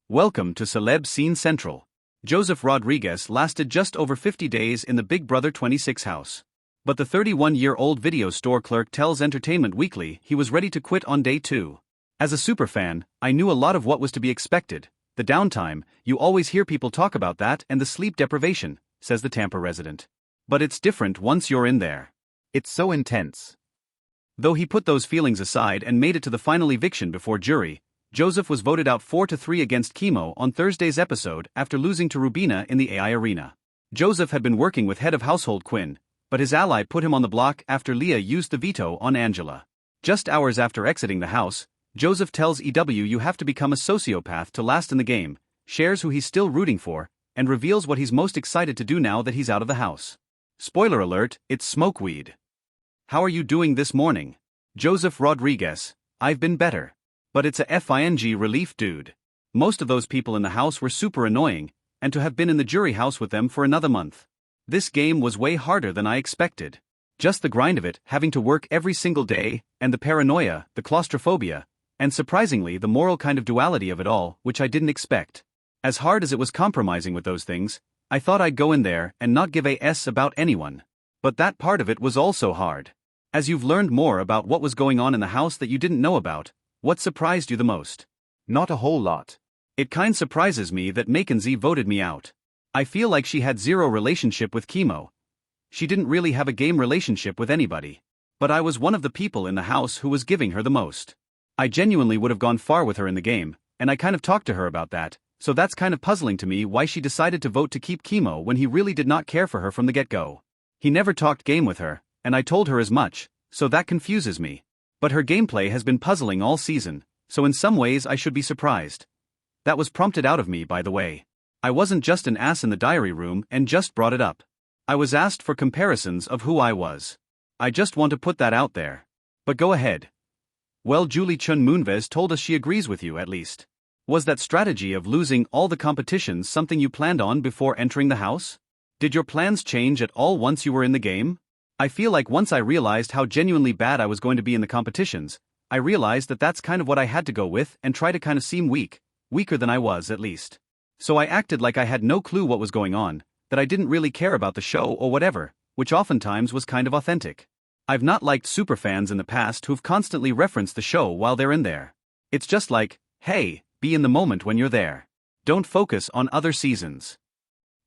Welcome to Celeb Scene Central. Joseph Rodriguez lasted just over 50 days in the Big Brother 26 house. But the 31-year-old video store clerk tells Entertainment Weekly he was ready to quit on day 2. As a superfan, I knew a lot of what was to be expected. The downtime, you always hear people talk about that, and the sleep deprivation, says the Tampa resident. But it's different once you're in there. It's so intense. Though he put those feelings aside and made it to the final eviction before jury, Joseph was voted out 4-3 against Chemo on Thursday's episode after losing to Rubina in the AI arena. Joseph had been working with head of household Quinn, but his ally put him on the block after Leah used the veto on Angela. Just hours after exiting the house, Joseph tells EW you have to become a sociopath to last in the game, shares who he's still rooting for, and reveals what he's most excited to do now that he's out of the house. Spoiler alert, it's smokeweed. How are you doing this morning? Joseph Rodriguez, I've been better. But it's a FING relief, dude. Most of those people in the house were super annoying, and to have been in the jury house with them for another month. This game was way harder than I expected. Just the grind of it, having to work every single day, and the paranoia, the claustrophobia, and surprisingly the moral kind of duality of it all, which I didn't expect. As hard as it was compromising with those things, I thought I'd go in there and not give a s about anyone. But that part of it was also hard. As you've learned more about what was going on in the house that you didn't know about, what surprised you the most? Not a whole lot. It kind surprises me that Mackenzie voted me out. I feel like she had zero relationship with Chemo. She didn't really have a game relationship with anybody. But I was one of the people in the house who was giving her the most. I genuinely would have gone far with her in the game, and I kind of talked to her about that, so that's kind of puzzling to me why she decided to vote to keep Chemo when he really did not care for her from the get-go. He never talked game with her, and I told her as much, so that confuses me. But her gameplay has been puzzling all season, so in some ways I should be surprised. That was prompted out of me, by the way. I wasn't just an ass in the diary room and just brought it up. I was asked for comparisons of who I was. I just want to put that out there. But go ahead. Well, Julie Chun Moonves told us she agrees with you at least. Was that strategy of losing all the competitions something you planned on before entering the house? Did your plans change at all once you were in the game? I feel like once I realized how genuinely bad I was going to be in the competitions, I realized that that's kind of what I had to go with and try to kind of seem weaker than I was at least. So I acted like I had no clue what was going on, that I didn't really care about the show or whatever, which oftentimes was kind of authentic. I've not liked superfans in the past who've constantly referenced the show while they're in there. It's just like, hey, be in the moment when you're there. Don't focus on other seasons.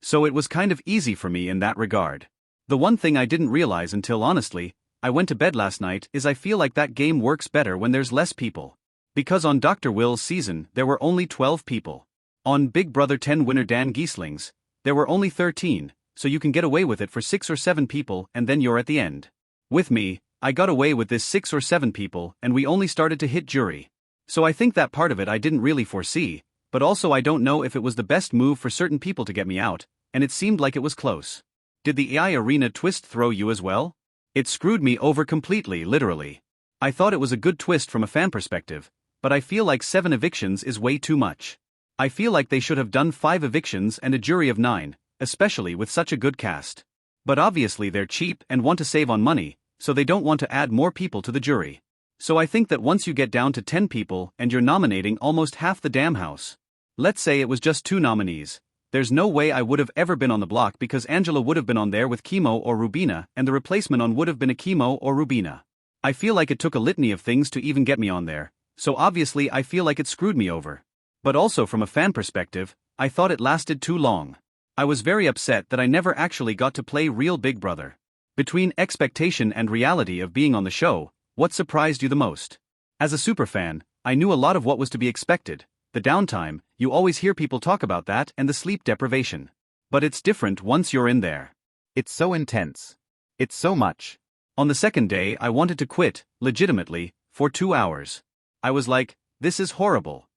So it was kind of easy for me in that regard. The one thing I didn't realize until honestly, I went to bed last night is I feel like that game works better when there's less people. Because on Dr. Will's season, there were only 12 people. On Big Brother 10 winner Dan Giesling's, there were only 13, so you can get away with it for 6 or 7 people and then you're at the end. With me, I got away with this 6 or 7 people and we only started to hit jury. So I think that part of it I didn't really foresee, but also I don't know if it was the best move for certain people to get me out, and it seemed like it was close. Did the AI arena twist throw you as well? It screwed me over completely, literally. I thought it was a good twist from a fan perspective, but I feel like 7 evictions is way too much. I feel like they should have done 5 evictions and a jury of 9, especially with such a good cast. But obviously they're cheap and want to save on money, so they don't want to add more people to the jury. So I think that once you get down to 10 people and you're nominating almost half the damn house. Let's say it was just 2 nominees. There's no way I would have ever been on the block because Angela would have been on there with Chemo or Rubina and the replacement on would have been a Chemo or Rubina. I feel like it took a litany of things to even get me on there, so obviously I feel like it screwed me over. But also from a fan perspective, I thought it lasted too long. I was very upset that I never actually got to play real Big Brother. Between expectation and reality of being on the show, what surprised you the most? As a superfan, I knew a lot of what was to be expected. The downtime, you always hear people talk about that, and the sleep deprivation. But it's different once you're in there. It's so intense. It's so much. On the second day I wanted to quit, legitimately, for 2 hours. I was like, this is horrible.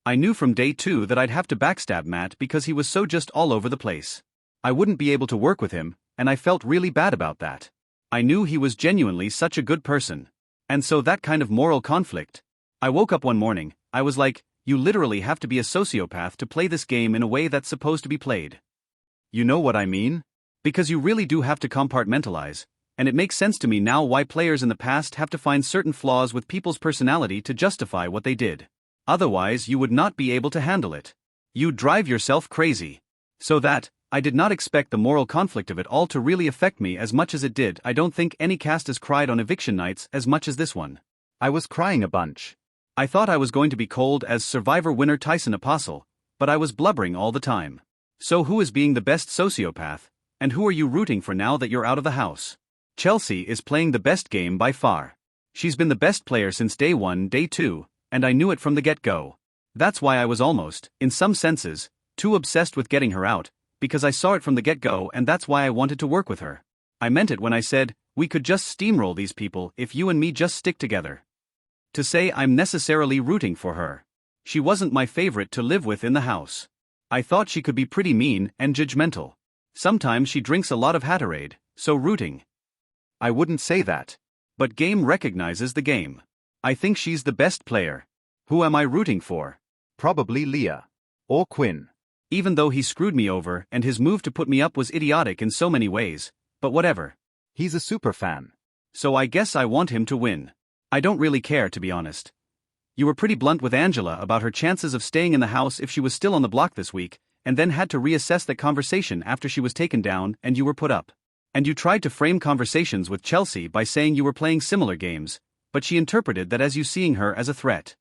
I knew from day 2 that I'd have to backstab Matt because he was so just all over the place. I wouldn't be able to work with him, and I felt really bad about that. I knew he was genuinely such a good person. And so that kind of moral conflict. I woke up one morning, I was like, you literally have to be a sociopath to play this game in a way that's supposed to be played. You know what I mean? Because you really do have to compartmentalize, and it makes sense to me now why players in the past have to find certain flaws with people's personality to justify what they did. Otherwise you would not be able to handle it. You'd drive yourself crazy. So that, I did not expect the moral conflict of it all to really affect me as much as it did. I don't think any cast has cried on eviction nights as much as this one. I was crying a bunch. I thought I was going to be cold as Survivor winner Tyson Apostle, but I was blubbering all the time. So who is being the best sociopath, and who are you rooting for now that you're out of the house? Chelsea is playing the best game by far. She's been the best player since day 1, day 2, and I knew it from the get-go. That's why I was almost, in some senses, too obsessed with getting her out, because I saw it from the get-go, and that's why I wanted to work with her. I meant it when I said, we could just steamroll these people if you and me just stick together. To say I'm necessarily rooting for her. She wasn't my favorite to live with in the house. I thought she could be pretty mean and judgmental. Sometimes she drinks a lot of Haterade, so rooting. I wouldn't say that. But game recognizes the game. I think she's the best player. Who am I rooting for? Probably Leah. Or Quinn. Even though he screwed me over and his move to put me up was idiotic in so many ways, but whatever. He's a super fan. So I guess I want him to win. I don't really care, to be honest. You were pretty blunt with Angela about her chances of staying in the house if she was still on the block this week, and then had to reassess that conversation after she was taken down and you were put up. And you tried to frame conversations with Chelsea by saying you were playing similar games, but she interpreted that as you seeing her as a threat.